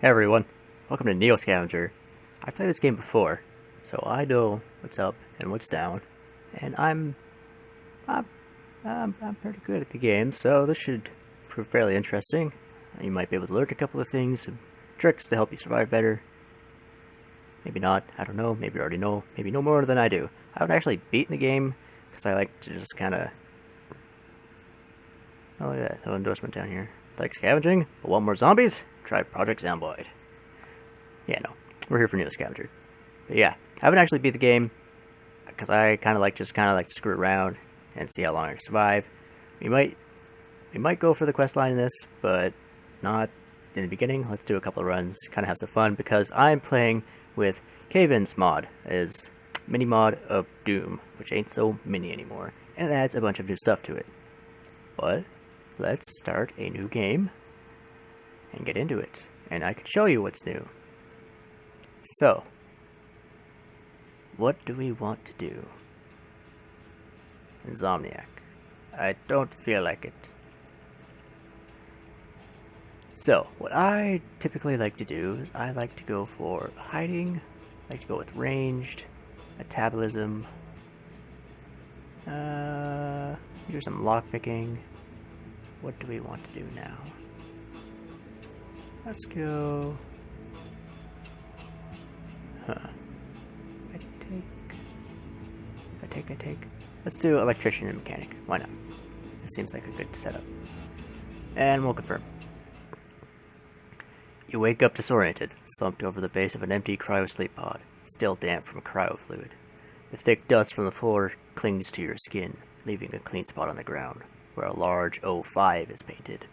Hey everyone, welcome to NEOScavenger. I've played this game before, so I know what's up and what's down, and I'm, I'm pretty good at the game, so this should prove fairly interesting. You might be able to learn a couple of things, some tricks to help you survive better. Maybe not, I don't know, maybe you already know, maybe know more than I do. I haven't actually beaten the game, because I like to just kinda... Oh, look at that, little endorsement down here. Like scavenging, but want more zombies? Try Project Zomboid. Yeah, no, we're here for NEOScavenger. But yeah, I haven't actually beat the game because I kind of like to screw around and see how long I can survive. We might go for the quest line in this, but not in the beginning. Let's do a couple of runs, kind of have some fun because I'm playing with Caven's mod, is mini mod of Doom, which ain't so mini anymore, and it adds a bunch of new stuff to it. But let's start a new game and get into it, and I can show you what's new. So, what do we want to do? Insomniac. I don't feel like it. So, what I typically like to do is I like to go for hiding, I like to go with ranged, metabolism, do some lockpicking. What do we want to do now? Let's go... I take. Let's do electrician and mechanic. Why not? It seems like a good setup. And we'll confirm. You wake up disoriented, slumped over the base of an empty cryo-sleep pod, still damp from cryo fluid. The thick dust from the floor clings to your skin, leaving a clean spot on the ground, where a large O5 is painted.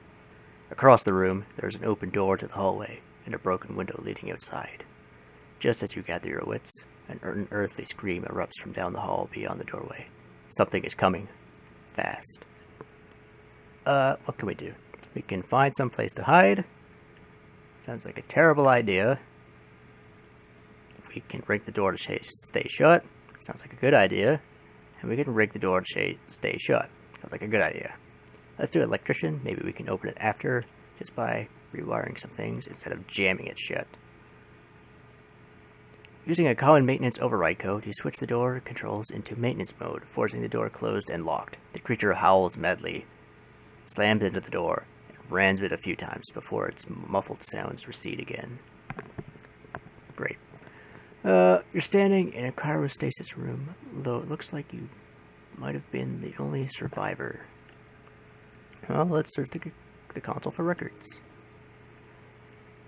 Across the room, there is an open door to the hallway, and a broken window leading outside. Just as you gather your wits, an unearthly scream erupts from down the hall beyond the doorway. Something is coming. Fast. What can we do? We can find some place to hide. Sounds like a terrible idea. We can rig the door to stay shut. Sounds like a good idea. And we can rig the door to stay shut. Sounds like a good idea. Let's do electrician. Maybe we can open it after, just by rewiring some things instead of jamming it shut. Using a common maintenance override code, you switch the door controls into maintenance mode, forcing the door closed and locked. The creature howls madly, slams into the door, and rams it a few times before its muffled sounds recede again. Great. You're standing in a cryostasis room, though it looks like you might have been the only survivor. Well, let's search the console for records.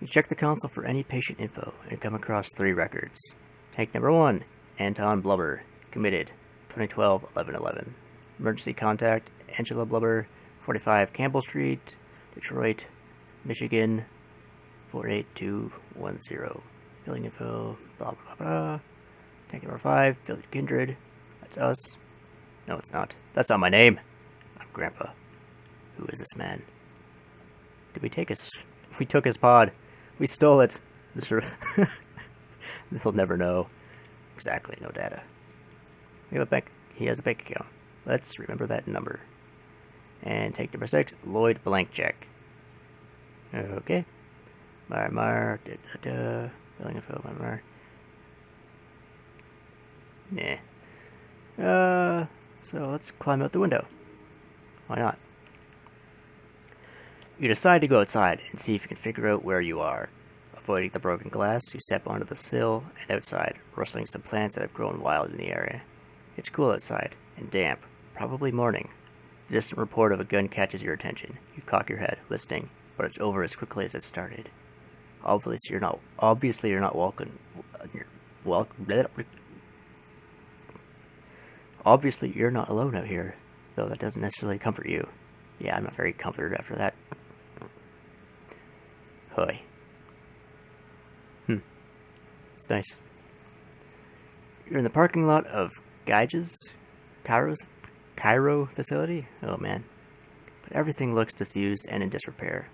You check the console for any patient info and come across 3 records. Tank number 1, Anton Blubber, committed, 2012-11-11. Emergency contact, Angela Blubber, 45 Campbell Street, Detroit, Michigan, 48210. Billing info, blah blah blah. Tank number 5, Village Kindred, that's us. No, it's not. That's not my name. I'm Grandpa. Who is this man? Did we take his... We took his pod. We stole it. They'll never know. Exactly, no data. We have a bank. He has a bank account. Let's remember that number. And take number 6, Lloyd Blankjack. Okay. Mar. Billing info, Mar. Nah. So let's climb out the window. Why not? You decide to go outside and see if you can figure out where you are. Avoiding the broken glass, you step onto the sill and outside, rustling some plants that have grown wild in the area. It's cool outside, and damp, probably morning. The distant report of a gun catches your attention. You cock your head, listening, but it's over as quickly as it started. Obviously you're not welcome. Obviously you're not alone out here, though that doesn't necessarily comfort you. Yeah, I'm not very comforted after that. Hoy. It's nice. You're in the parking lot of Gyge's Cairo facility? Oh man. But everything looks disused and in disrepair.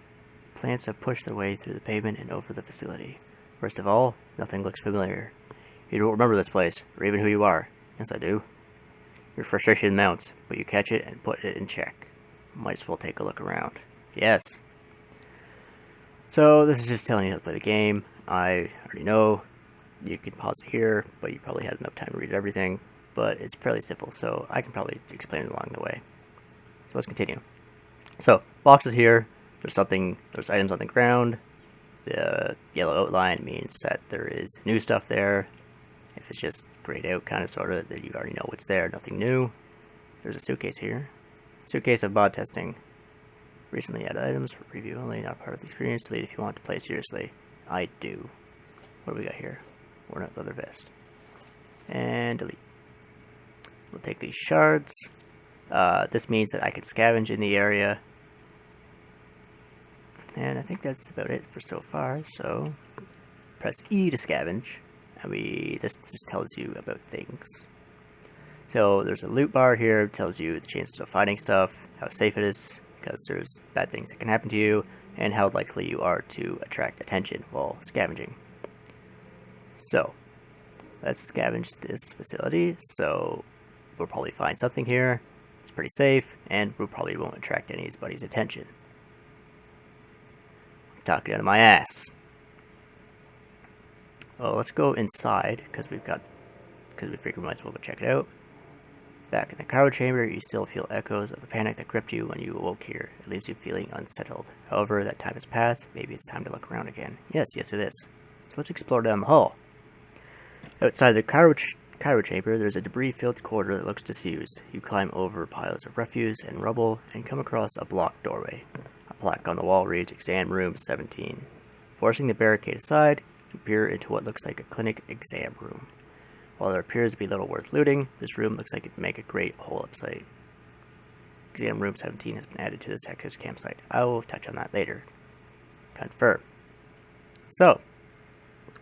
Plants have pushed their way through the pavement and over the facility. Worst of all, nothing looks familiar. You don't remember this place, or even who you are. Yes, I do. Your frustration mounts, but you catch it and put it in check. Might as well take a look around. Yes. So this is just telling you how to play the game. I already know you can pause it here, but you probably had enough time to read everything. But it's fairly simple, so I can probably explain it along the way. So let's continue. So boxes here. There's items on the ground. The yellow outline means that there is new stuff there. If it's just grayed out, kind of, sort of, then you already know what's there. Nothing new. There's a suitcase here. Suitcase of mod testing. Recently added items for preview only, not part of the experience. Delete if you want to play seriously. I do. What do we got here? Worn out leather vest. And delete. We'll take these shards. This means that I can scavenge in the area. And I think that's about it for so far. So press E to scavenge. And this just tells you about things. So there's a loot bar here. It tells you the chances of finding stuff, how safe it is, because there's bad things that can happen to you, and how likely you are to attract attention while scavenging. So let's scavenge this facility. So we'll probably find something here. It's pretty safe, and we probably won't attract anybody's attention. I'm talking out of my ass. Well, let's go inside because we figured we might as well go check it out. Back in the cryo chamber, you still feel echoes of the panic that gripped you when you awoke here. It leaves you feeling unsettled. However, that time has passed. Maybe it's time to look around again. Yes, it is. So let's explore down the hall. Outside the cryo chamber, there's a debris-filled corridor that looks disused. You climb over piles of refuse and rubble and come across a blocked doorway. A plaque on the wall reads, Exam Room 17. Forcing the barricade aside, you peer into what looks like a clinic exam room. While there appears to be little worth looting, this room looks like it would make a great hole-up site. Exam Room 17 has been added to this Texas campsite. I will touch on that later. Confirm. So,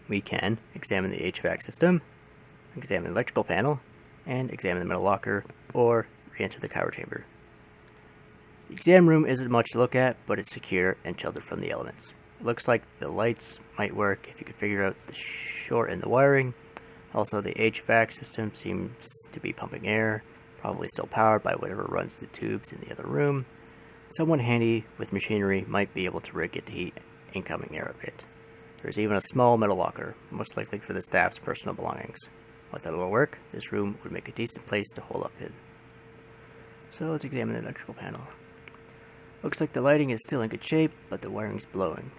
we can examine the HVAC system, examine the electrical panel, and examine the metal locker, or re-enter the cryo chamber. The exam room isn't much to look at, but it's secure and sheltered from the elements. It looks like the lights might work if you could figure out the short in the wiring. Also, the HVAC system seems to be pumping air, probably still powered by whatever runs the tubes in the other room. Someone handy with machinery might be able to rig it to heat incoming air a bit. There's even a small metal locker, most likely for the staff's personal belongings. With that little work, this room would make a decent place to hole up in. So let's examine the electrical panel. Looks like the lighting is still in good shape, but the wiring's blowing.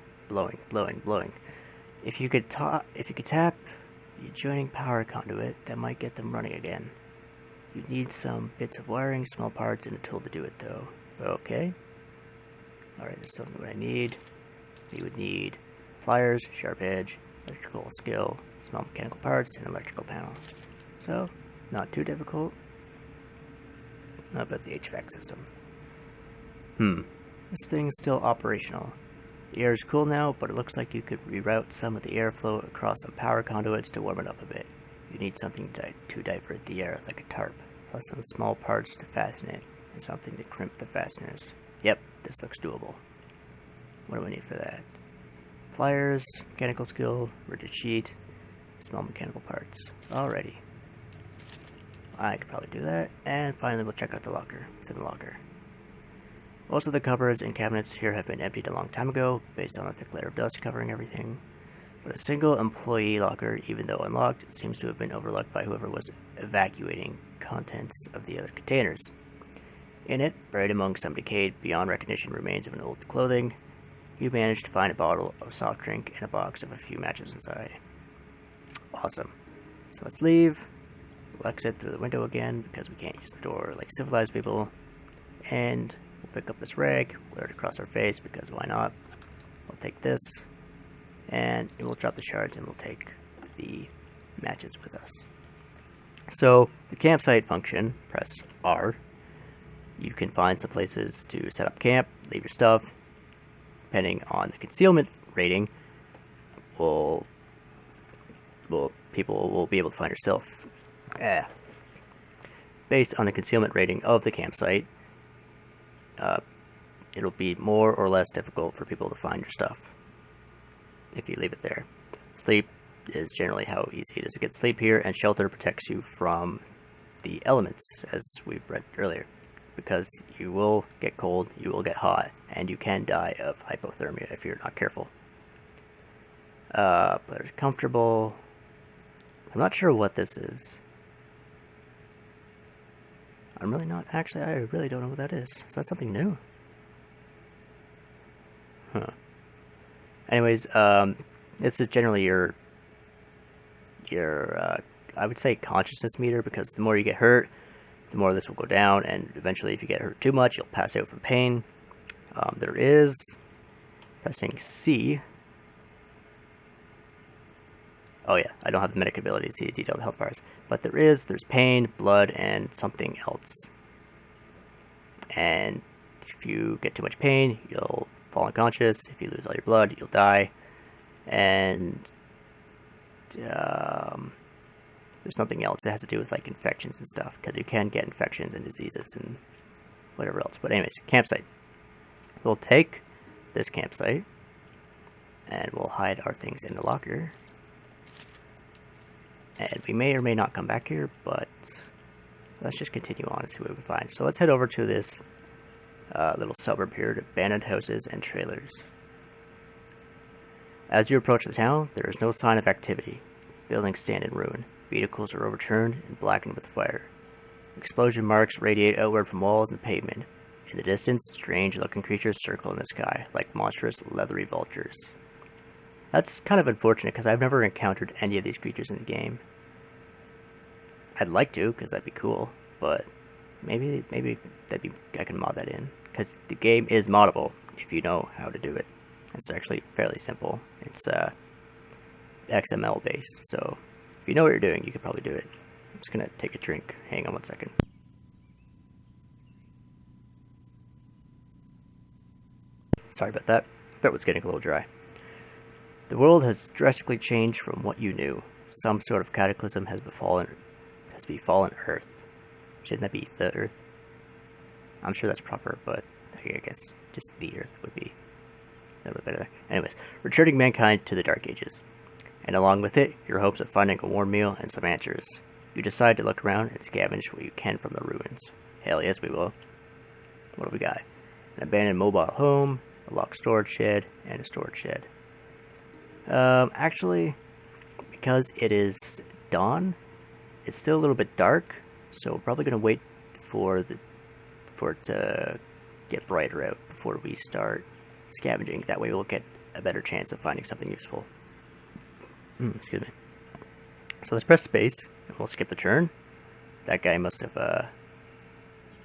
If you could tap the adjoining power conduit, that might get them running again. You'd need some bits of wiring, small parts, and a tool to do it, though. Okay. Alright, this tells me what I need. You would need pliers, sharp edge, electrical skill, small mechanical parts, and electrical panel. So, not too difficult. How about the HVAC system? This thing's still operational. The air is cool now, but it looks like you could reroute some of the airflow across some power conduits to warm it up a bit. You need something to divert the air, like a tarp, plus some small parts to fasten it, and something to crimp the fasteners. Yep, this looks doable. What do I need for that? Pliers, mechanical skill, rigid sheet, small mechanical parts. Alrighty. I could probably do that. And finally, we'll check out the locker. It's in the locker. Most of the cupboards and cabinets here have been emptied a long time ago, based on a thick layer of dust covering everything. But a single employee locker, even though unlocked, seems to have been overlooked by whoever was evacuating contents of the other containers. In it, buried among some decayed, beyond recognition remains of an old clothing, you managed to find a bottle of soft drink and a box of a few matches inside. Awesome. So let's leave. We'll exit through the window again, because we can't use the door like civilized people. And we'll pick up this rag, wear it across our face, because why not? We'll take this, and we'll drop the shards, and we'll take the matches with us. So, the campsite function, press R. You can find some places to set up camp, leave your stuff. Depending on the concealment rating, people will be able to find yourself. Based on the concealment rating of the campsite, it'll be more or less difficult for people to find your stuff if you leave it there. Sleep is generally how easy it is to get sleep here, and shelter protects you from the elements, as we've read earlier, because you will get cold, you will get hot, and you can die of hypothermia if you're not careful. Players comfortable. I'm not sure what this is. I'm really not, actually, I really don't know what that is. Is that something new? Huh. Anyways, this is generally your, I would say consciousness meter, because the more you get hurt, the more this will go down, and eventually if you get hurt too much, you'll pass out from pain. There is, pressing C. Oh yeah, I don't have the medic ability to see detailed health bars, but there's pain, blood, and something else. And if you get too much pain, you'll fall unconscious. If you lose all your blood, you'll die. And there's something else that has to do with like infections and stuff, because you can get infections and diseases and whatever else. But anyways, campsite. We'll take this campsite and we'll hide our things in the locker. And we may or may not come back here, but let's just continue on and see what we can find. So let's head over to this little suburb here, to abandoned houses and trailers. As you approach the town, there is no sign of activity. Buildings stand in ruin. Vehicles are overturned and blackened with fire. Explosion marks radiate outward from walls and pavement. In the distance, strange-looking creatures circle in the sky, like monstrous, leathery vultures. That's kind of unfortunate, because I've never encountered any of these creatures in the game. I'd like to, because that'd be cool, but maybe I can mod that in, because the game is moddable if you know how to do it. It's actually fairly simple. It's XML based, so if you know what you're doing, you could probably do it. I'm just gonna take a drink. Hang on one second. Sorry about that. Throat was getting a little dry. The world has drastically changed from what you knew. Some sort of cataclysm has befallen Earth. Shouldn't that be the Earth? I'm sure that's proper, but I guess just the Earth would be a little bit better there. Anyways, returning mankind to the Dark Ages. And along with it, your hopes of finding a warm meal and some answers. You decide to look around and scavenge what you can from the ruins. Hell yes, we will. What do we got? An abandoned mobile home, a locked storage shed, and a storage shed. Actually, because it is dawn, it's still a little bit dark, so we're probably going to wait for it to get brighter out before we start scavenging. That way we'll get a better chance of finding something useful. Excuse me. So let's press space, and we'll skip the turn. That guy must have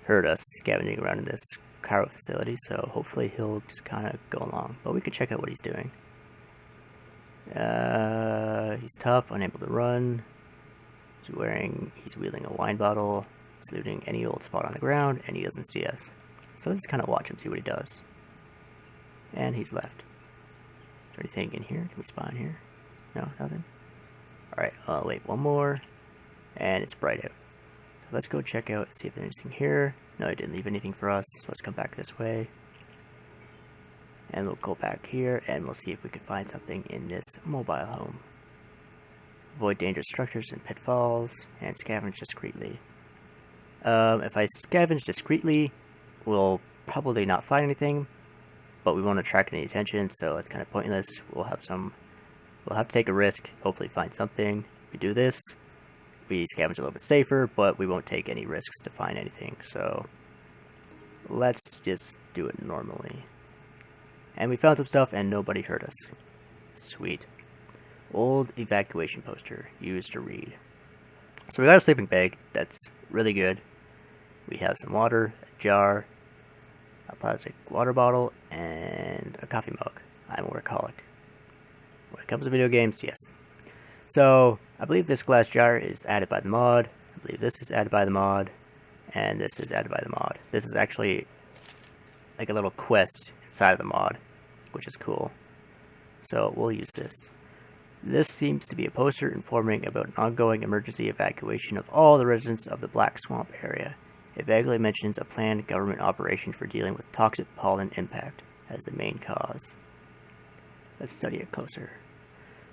heard us scavenging around in this cyro facility, so hopefully he'll just kind of go along. But we could check out what he's doing. He's tough, unable to run. He's wielding a wine bottle. He's looting any old spot on the ground, and he doesn't see us. So let's kind of watch him, see what he does. And he's left. Is there anything in here? Can we spawn here? No, nothing? Alright, wait, one more. And it's bright out. So let's go check out, see if there's anything here. No, he didn't leave anything for us, so let's come back this way. And we'll go back here, and we'll see if we can find something in this mobile home. Avoid dangerous structures and pitfalls, and scavenge discreetly. If I scavenge discreetly, we'll probably not find anything, but we won't attract any attention, so that's kind of pointless. We'll have to take a risk, hopefully find something. If we do this, we scavenge a little bit safer, but we won't take any risks to find anything, so let's just do it normally. And we found some stuff, and nobody hurt us. Sweet. Old evacuation poster, used to read. So we got a sleeping bag, that's really good. We have some water, a jar, a plastic water bottle, and a coffee mug. I'm a workaholic. When it comes to video games, yes. So, I believe this glass jar is added by the mod. I believe this is added by the mod. And this is added by the mod. This is actually like a little quest inside of the mod, which is cool. So, we'll use this. This seems to be a poster informing about an ongoing emergency evacuation of all the residents of the Black Swamp area. It vaguely mentions a planned government operation for dealing with toxic pollen impact as the main cause. Let's study it closer.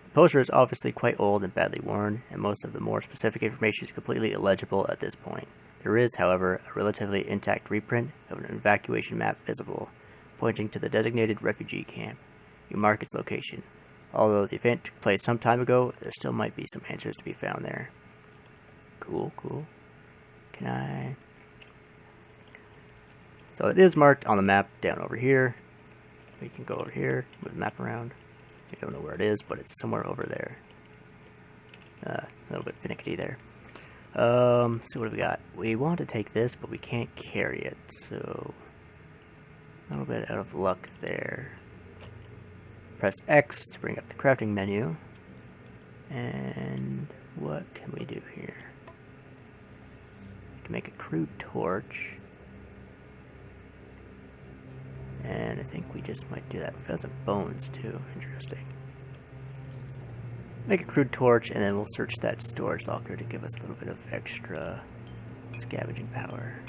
The poster is obviously quite old and badly worn, and most of the more specific information is completely illegible at this point. There is, however, a relatively intact reprint of an evacuation map visible, pointing to the designated refugee camp. You mark its location. Although the event took place some time ago, there still might be some answers to be found there. Cool, cool. Can I... So it is marked on the map down over here. We can go over here, move the map around. We don't know where it is, but it's somewhere over there. A little bit finicky there. So what do we got? We want to take this, but we can't carry it, so... A little bit out of luck there. Press X to bring up the crafting menu. And what can we do here? We can make a crude torch. And I think we just might do that. We found some bones too. Interesting. Make a crude torch, and then we'll search that storage locker to give us a little bit of extra scavenging power.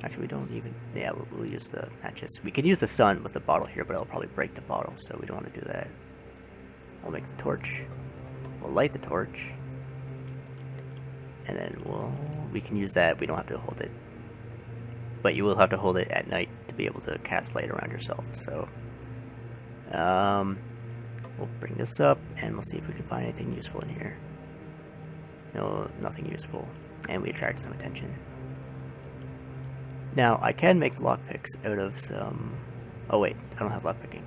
Actually, we don't even... Yeah, we'll use the matches. We could use the sun with the bottle here, but it'll probably break the bottle, so we don't want to do that. We'll make the torch. We'll light the torch. And then we can use that. We don't have to hold it. But you will have to hold it at night to be able to cast light around yourself, so... we'll bring this up, and we'll see if we can find anything useful in here. No, nothing useful. And we attract some attention. Now, I can make lockpicks out of some... Oh wait, I don't have lockpicking.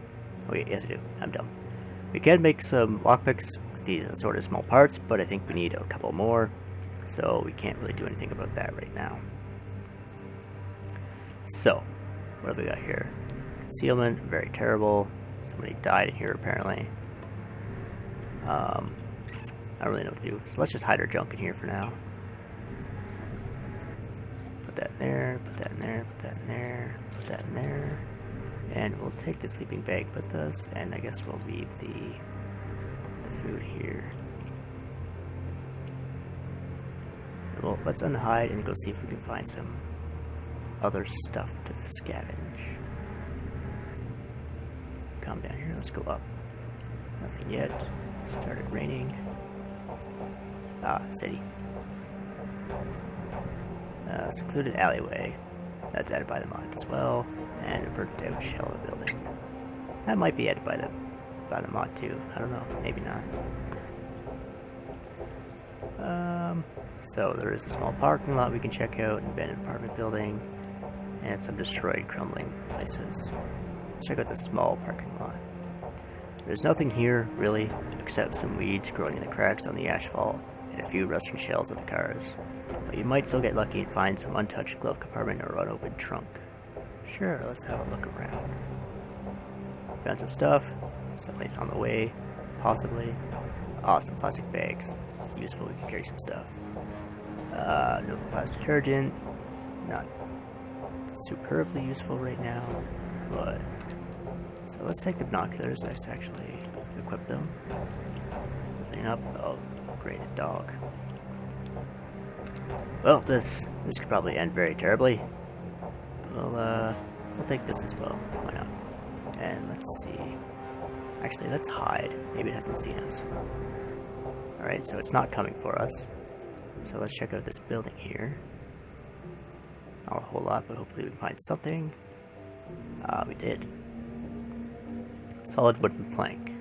Oh wait, yes I do. I'm dumb. We can make some lockpicks with these sort of small parts, but I think we need a couple more. So we can't really do anything about that right now. So, what have we got here? Concealment, very terrible. Somebody died in here apparently. I don't really know what to do. So let's just hide our junk in here for now. Put that in there, put that in there, put that in there, put that in there. And we'll take the sleeping bag with us, and I guess we'll leave the food here. Well, let's unhide and go see if we can find some other stuff to scavenge. Come down here, let's go up. Nothing yet. Started raining. Ah, city. Secluded alleyway. That's added by the mod as well. And a burnt out shell of a building. That might be added by the mod too. I don't know. Maybe not. So there is a small parking lot we can check out, an abandoned apartment building, and some destroyed, crumbling places. Let's check out the small parking lot. There's nothing here, really, except some weeds growing in the cracks on the asphalt, and a few rusting shells of the cars. But you might still get lucky and find some untouched glove compartment or unopened trunk. Sure, let's have a look around. Found some stuff. Somebody's on the way, possibly. Awesome plastic bags. Useful, we can carry some stuff. No plastic detergent. Not superbly useful right now, but... So let's take the binoculars. Let's actually equip them. Clean up. Oh, great, a dog. Well, this could probably end very terribly. We'll take this as well. Why not? And let's see. Actually, let's hide. Maybe it hasn't seen us. Alright, so it's not coming for us. So let's check out this building here. Not a whole lot, but hopefully we can find something. We did. Solid wooden plank.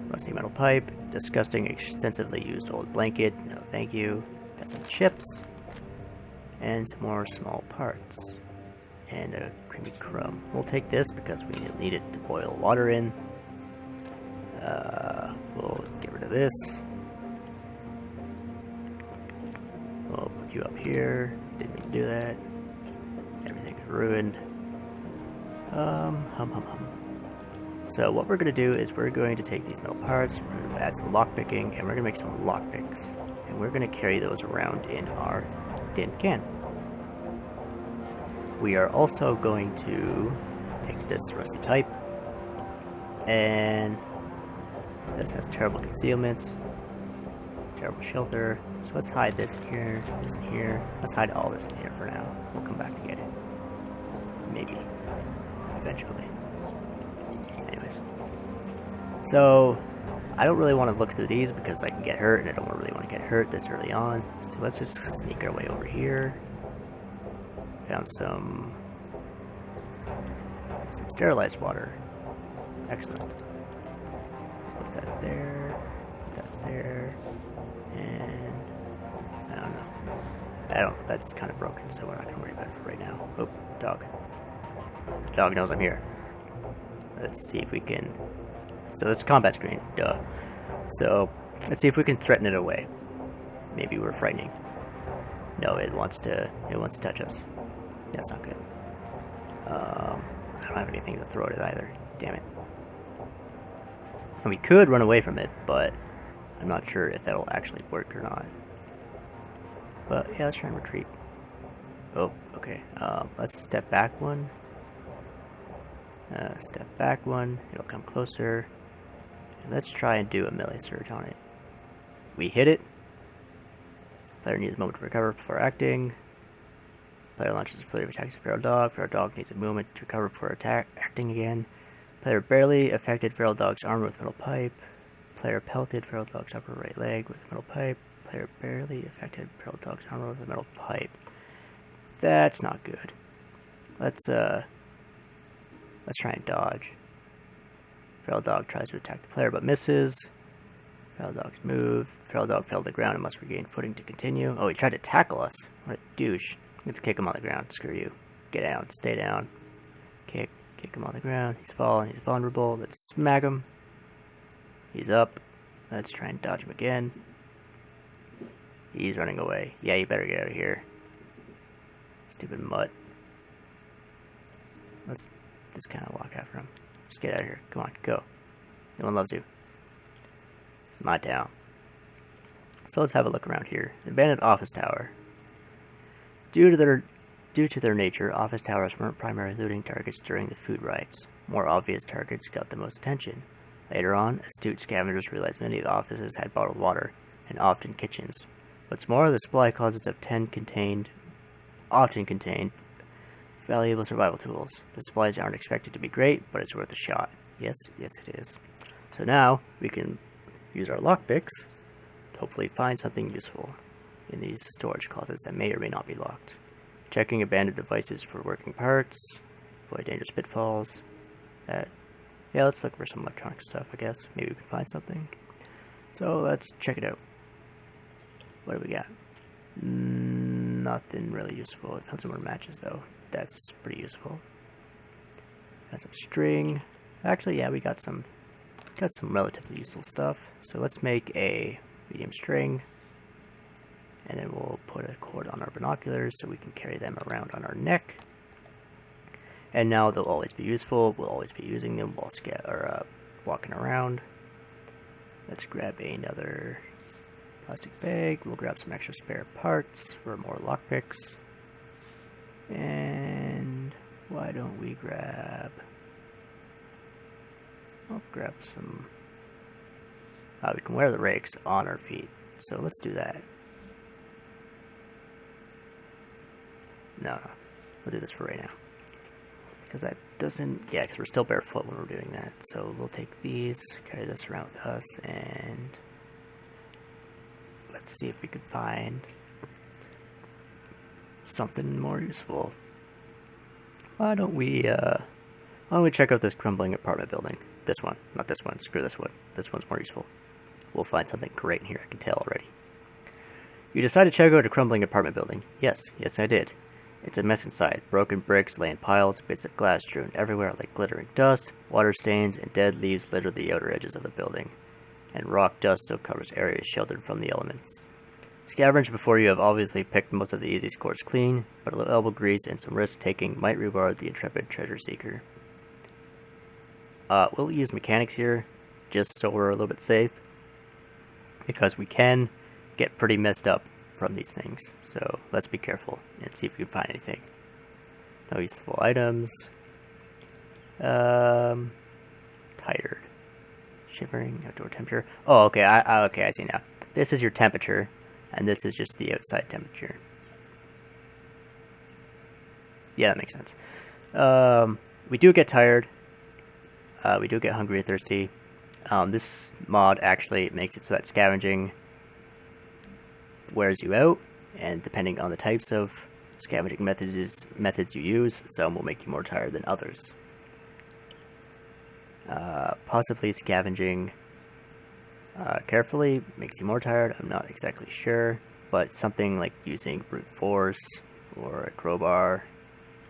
Rusty metal pipe. Disgusting, extensively used old blanket. No thank you. Got some chips. And some more small parts. And a creamy crumb. We'll take this because we need it to boil water in. We'll get rid of this. We'll put you up here. Didn't mean to do that. Everything's ruined. So what we're going to do is we're going to take these metal parts, we're going to add some lockpicking, and we're going to make some lockpicks. And we're going to carry those around in our tin can. We are also going to take this rusty pipe, and this has terrible concealment, terrible shelter. So let's hide this in here, this in here. Let's hide all this in here for now. We'll come back and get it. Maybe. Eventually. Anyways. So, I don't really want to look through these because I can get hurt, and I don't really want to get hurt this early on. So let's just sneak our way over here. Found some sterilized water. Excellent. That's kind of broken, so we're not going to worry about it for right now. Oh, dog. The dog knows I'm here. Let's see if we can... So this is combat screen, duh. So, let's see if we can threaten it away. Maybe we're frightening. No, it wants to touch us. That's not good. I don't have anything to throw at it either. Damn it. And we could run away from it, but I'm not sure if that'll actually work or not. But yeah, let's try and retreat. Oh, okay. Let's step back one. Step back one. It'll come closer. And let's try and do a melee surge on it. We hit it. Player needs a moment to recover before acting. Player launches a flurry of attacks at feral dog. Feral dog needs a moment to recover before acting again. Player barely affected feral dog's armor with metal pipe. Player pelted feral dog's upper right leg with metal pipe. Player barely affected feral dog's armor with a metal pipe. That's not good. Let's try and dodge. Feral dog tries to attack the player but misses. Feral dog's move. Feral dog fell to the ground and must regain footing to continue. Oh, he tried to tackle us. What a douche. Let's kick him on the ground. Screw you. Get down. Stay down. Kick him on the ground. He's fallen. He's vulnerable. Let's smack him. He's up. Let's try and dodge him again. He's running away. Yeah, you better get out of here. Stupid mutt. Let's just kind of walk after him. Just get out of here. Come on, go. No one loves you. It's my town. So let's have a look around here. Abandoned office tower. Due to their nature, office towers weren't primary looting targets during the food riots. More obvious targets got the most attention. Later on, astute scavengers realized many of the offices had bottled water, and often kitchens. What's more, the supply closets of 10 often contained valuable survival tools. The supplies aren't expected to be great, but it's worth a shot. Yes, it is. So now, we can use our lockpicks to hopefully find something useful in these storage closets that may or may not be locked. Checking abandoned devices for working parts, avoid dangerous pitfalls. Yeah, let's look for some electronic stuff, I guess. Maybe we can find something. So let's check it out. What do we got? Nothing really useful. I found some more matches though. That's pretty useful. Got some string. Actually, yeah, we got some relatively useful stuff. So let's make a medium string. And then we'll put a cord on our binoculars so we can carry them around on our neck. And now they'll always be useful. We'll always be using them while walking around. Let's grab another plastic bag. We'll grab some extra spare parts for more lockpicks. And why don't we grab... I'll grab some... we can wear the rakes on our feet. So let's do that. No. We'll do this for right now. Because that doesn't... Yeah, because we're still barefoot when we're doing that. So we'll take these, carry this around with us, and... Let's see if we can find something more useful. Why don't we check out this crumbling apartment building? This one, not this one. Screw this one. This one's more useful. We'll find something great in here, I can tell already. You decided to check out a crumbling apartment building. Yes, I did. It's a mess inside. Broken bricks lay in piles, bits of glass strewn everywhere like glittering dust, water stains, and dead leaves litter the outer edges of the building. And rock dust still covers areas sheltered from the elements. Scavengers before you have obviously picked most of the easy scores clean, but a little elbow grease and some risk-taking might reward the intrepid treasure seeker. We'll use mechanics here, just so we're a little bit safe, because we can get pretty messed up from these things, so let's be careful and see if we can find anything. No useful items. Tired. Shivering, outdoor temperature. Oh, okay, okay, I see now. This is your temperature, and this is just the outside temperature. Yeah, that makes sense. We do get tired. We do get hungry and thirsty. This mod actually makes it so that scavenging wears you out, and depending on the types of scavenging methods you use, some will make you more tired than others. Possibly scavenging carefully makes you more tired. I'm not exactly sure, but something like using brute force or a crowbar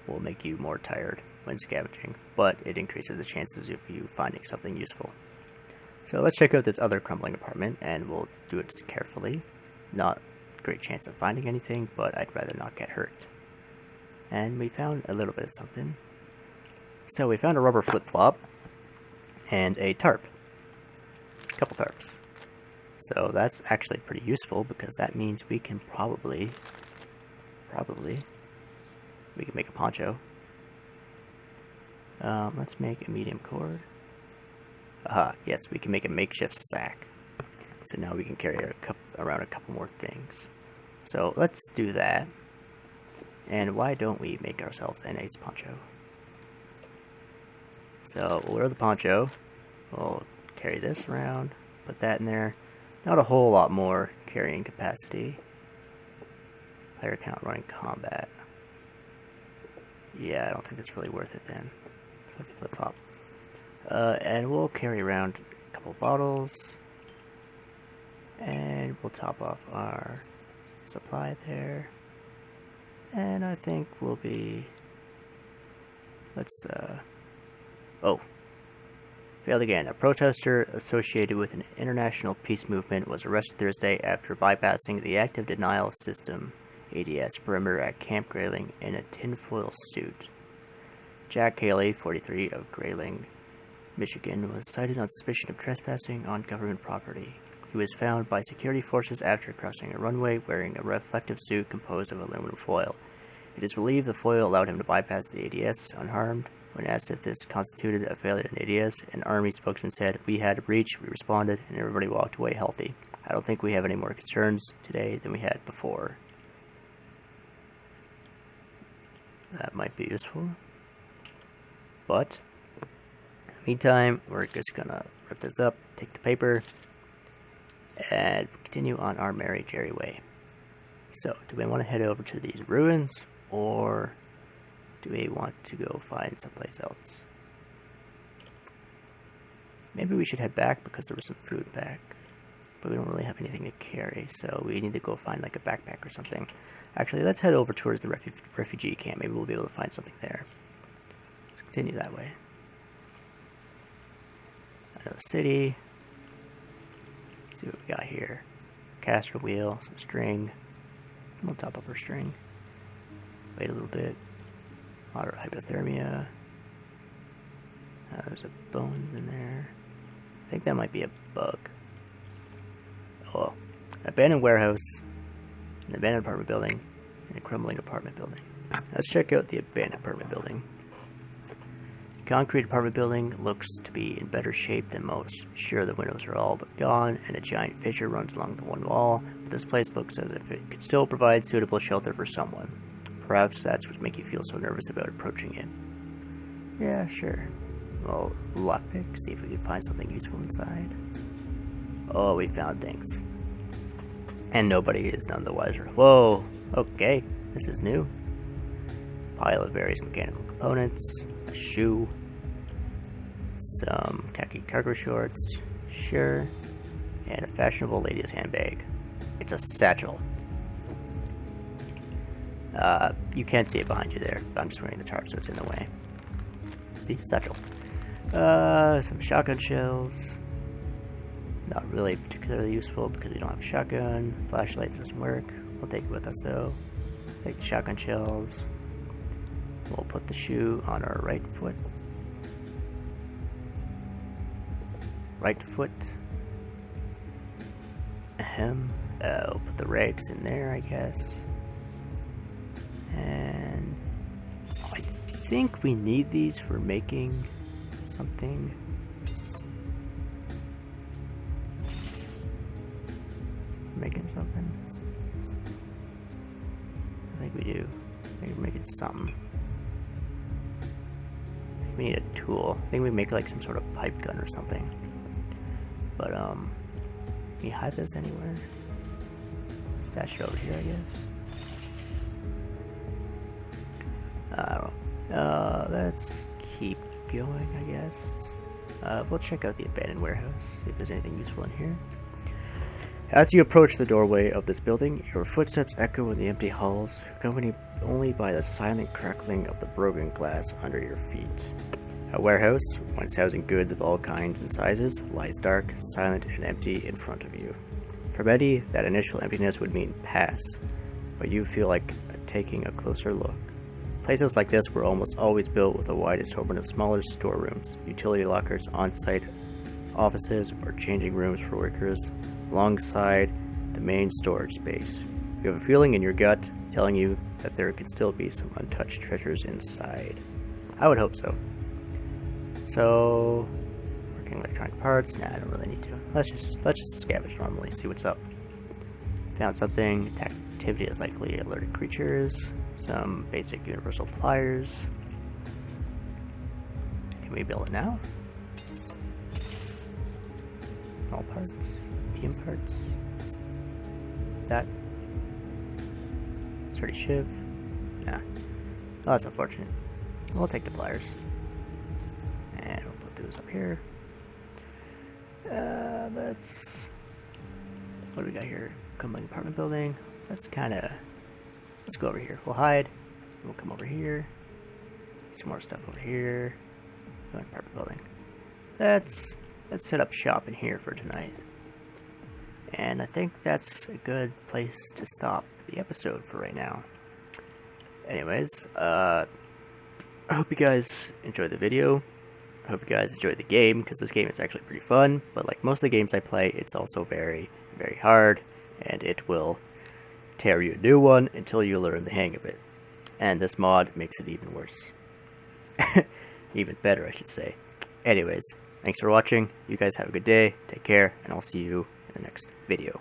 will make you more tired when scavenging, but it increases the chances of you finding something useful. So let's check out this other crumbling apartment, and we'll do it carefully. Not a great chance of finding anything, but I'd rather not get hurt. And we found a little bit of something. So we found a rubber flip-flop and a tarp. A couple tarps. So that's actually pretty useful, because that means we can probably we can make a poncho. Let's make a medium cord. Yes, we can make a makeshift sack. So now we can carry around a couple more things. So let's do that. And why don't we make ourselves an ace poncho? So we'll wear the poncho. We'll carry this around. Put that in there. Not a whole lot more carrying capacity. Player count running combat. Yeah, I don't think it's really worth it then. Flip-flop. And we'll carry around a couple bottles. And we'll top off our supply there. And I think we'll be... Oh. Failed again. A protester associated with an international peace movement was arrested Thursday after bypassing the active denial system ADS perimeter at Camp Grayling in a tinfoil suit. Jack Haley, 43, of Grayling, Michigan, was cited on suspicion of trespassing on government property. He was found by security forces after crossing a runway wearing a reflective suit composed of aluminum foil. It is believed the foil allowed him to bypass the ADS unharmed. When asked if this constituted a failure in the ADS, an Army spokesman said, "We had a breach, we responded, and everybody walked away healthy. I don't think we have any more concerns today than we had before." That might be useful. But, in the meantime, we're just gonna rip this up, take the paper, and continue on our merry Jerry way. So, do we want to head over to these ruins, or do we want to go find someplace else? Maybe we should head back because there was some food back, but we don't really have anything to carry, so we need to go find like a backpack or something. Actually, let's head over towards the refugee camp. Maybe we'll be able to find something there. Let's continue that way. Another city. Let's see what we got here. Caster wheel, some string. We'll top up our string. Wait a little bit. Moderate hypothermia. There's a bones in there. I think that might be a bug. Oh, an abandoned warehouse, an abandoned apartment building, and a crumbling apartment building. Let's check out the abandoned apartment building. The concrete apartment building looks to be in better shape than most. Sure, the windows are all but gone, and a giant fissure runs along the one wall, but this place looks as if it could still provide suitable shelter for someone. Perhaps that's what makes you feel so nervous about approaching it. Yeah, sure. Well, lockpick, see if we can find something useful inside. Oh, we found things. And nobody is none the wiser. Whoa, okay, this is new. Pile of various mechanical components, a shoe, some khaki cargo shorts, sure, and a fashionable lady's handbag. It's a satchel. You can't see it behind you there, but I'm just wearing the tarp so it's in the way. See? Satchel. Some shotgun shells. Not really particularly useful because we don't have a shotgun. Flashlight doesn't work. We'll take it with us though. Take the shotgun shells. We'll put the shoe on our right foot. Right foot. Ahem. We'll put the rags in there, I guess. And I think we need these for making something. Making something? I think we do. I think we're making something. I think we need a tool. I think we make like some sort of pipe gun or something. But can you hide this anywhere? Stash it over here, I guess. Let's keep going, I guess. We'll check out the abandoned warehouse, see if there's anything useful in here. As you approach the doorway of this building, your footsteps echo in the empty halls, accompanied only by the silent crackling of the broken glass under your feet. A warehouse, once housing goods of all kinds and sizes, lies dark, silent, and empty in front of you. For many, that initial emptiness would mean pass, but you feel like taking a closer look. Places like this were almost always built with a wide assortment of smaller storerooms, utility lockers, on-site offices, or changing rooms for workers, alongside the main storage space. You have a feeling in your gut telling you that there can still be some untouched treasures inside. I would hope so. So, working electronic parts? Nah, I don't really need to. Let's just scavenge normally, see what's up. Found something. Attack activity is likely alerted creatures. Some basic universal pliers. Can we build it now? All parts. Medium parts. That. Sturdy shiv. Nah. Oh, that's unfortunate. We'll take the pliers. And we'll put those up here. Let's. What do we got here? Crumbling apartment building. Let's go over here. We'll hide. We'll come over here. Some more stuff over here. Go in apartment building. Let's set up shop in here for tonight. And I think that's a good place to stop the episode for right now. Anyways, I hope you guys enjoyed the video. I hope you guys enjoyed the game, because this game is actually pretty fun. But like most of the games I play, it's also very, very hard. And it will tear you a new one until you learn the hang of it. And this mod makes it even worse. Even better, I should say. Anyways, thanks for watching. You guys have a good day. Take care. And I'll see you in the next video.